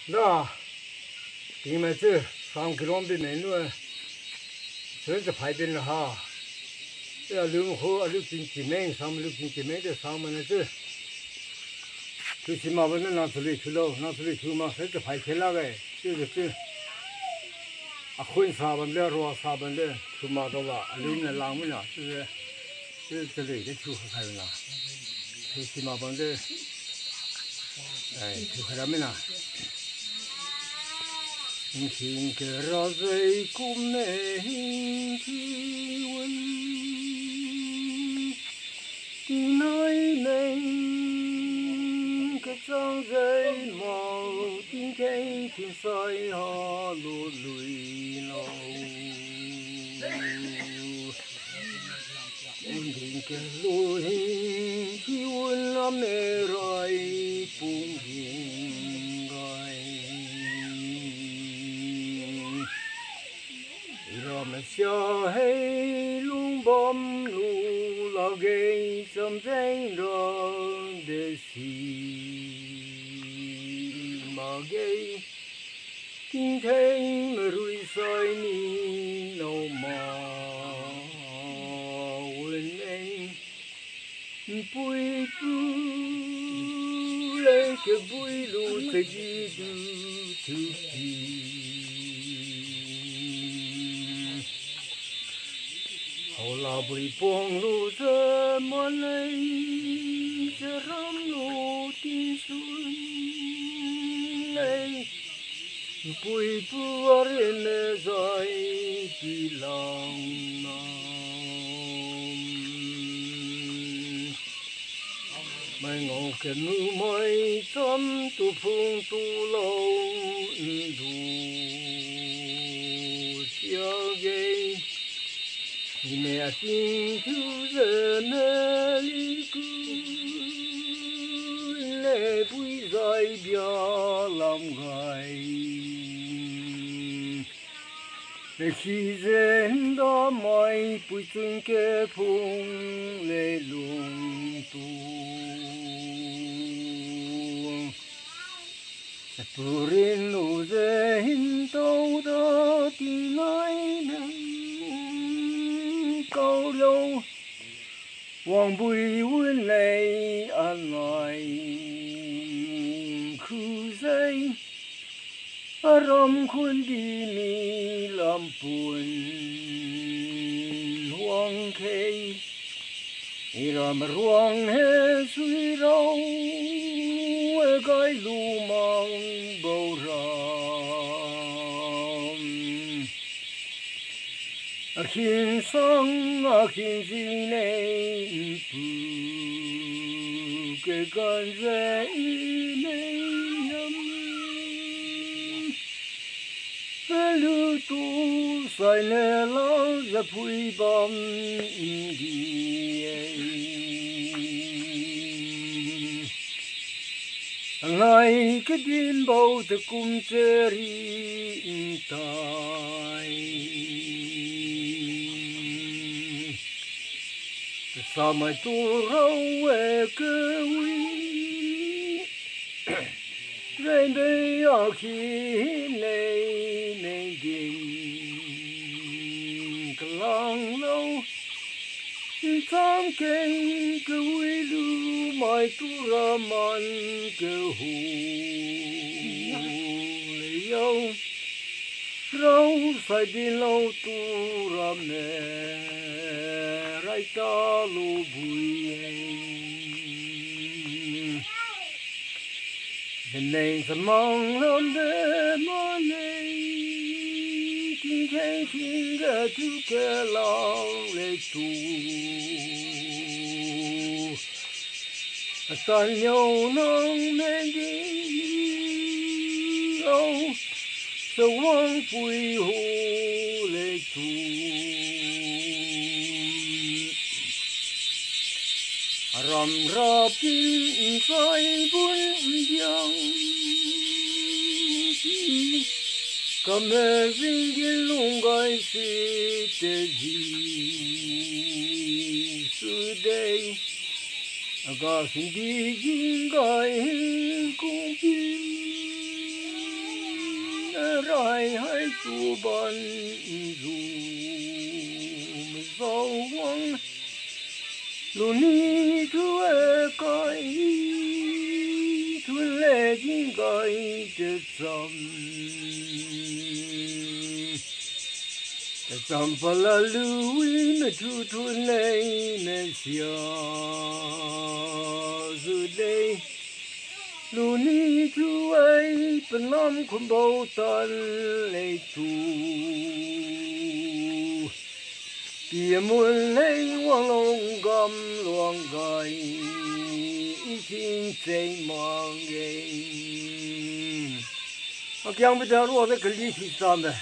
那你们这3km的内路，真是排便了哈。这6号6斤几枚，6斤几枚的上面的这，最起码我能拿出来去了，拿出来去嘛，真是排天了个，就是这。啊，混沙班的，热沙班的，去嘛到了，另外浪们了，这里的去开了，最起码班的，哎，去开了没啦？Hình kẻ ra dây cũng nề hình thi quân nói mình cái trong dây màu tin thấy thiên soi họ lùi lùi lâu hình kẻ lùi thi quân làm mê rồi bùng hình rồi mà xa hay lung bom lu lao gây sầm danh rồi để xì mà gây kinh thấy mà rủi soi ni nâu mà quên anh bụi bụi lên cái bụi lu thấy gì du thứ gì hầu là bụi bông lu giờ mà lấy giờ ram lu tin xuân này bụi bùa lên rồi đi lòng nam mai ngô cái nu mai chấm tu phung tu lâu du chiao gay mẹ tin chú giờ nè li cu lệ bụi rơi bia làm gai để khi dân đó mai bụi chân kê phung lệ lung tu Purin lu dân đâu đó thì nói nắng câu lâu hoàng bụi quân này ăn ngoài khu dây rong khuôn đi mi làm buồn hoàng khê làm ruộng hè suy rau cái lu mang bầu ram khiến sang khiến gì này pu cái con dễ này nhầm lu tu sai nè lo ra pui bom đi ngày cái đêm bầu từ cung cheri tai sao mà tu rau cơ uy rồi đây ở khi này này đình càng lâu tham kinh cơ uy lu mai tu ra man cơ hu yêu rau phải đi lâu tu ra mẹ rai ta lu bùi bên này sẽ mong lắm để mà này kinh thấy kinh ga tu ke long lệ tu tan nhau nong men đi lâu sâu vắng bụi hồ lệ tu ram ra pin soi bún giang cầm vinh ghi lung gai si te ji su đây aga xin đi ghi gai cung pin tu ban du mi zo wang lu ni tu e kai tu le jin kai de zam zam pa la lu me tu tu le me xia zu de lu ni tu ai bên nam khum bao tan lệ tu bia muôn lệ quang long gam luang gai xin chạy mang gai. Ông bây giờ rồi cái lý thì sao vậy?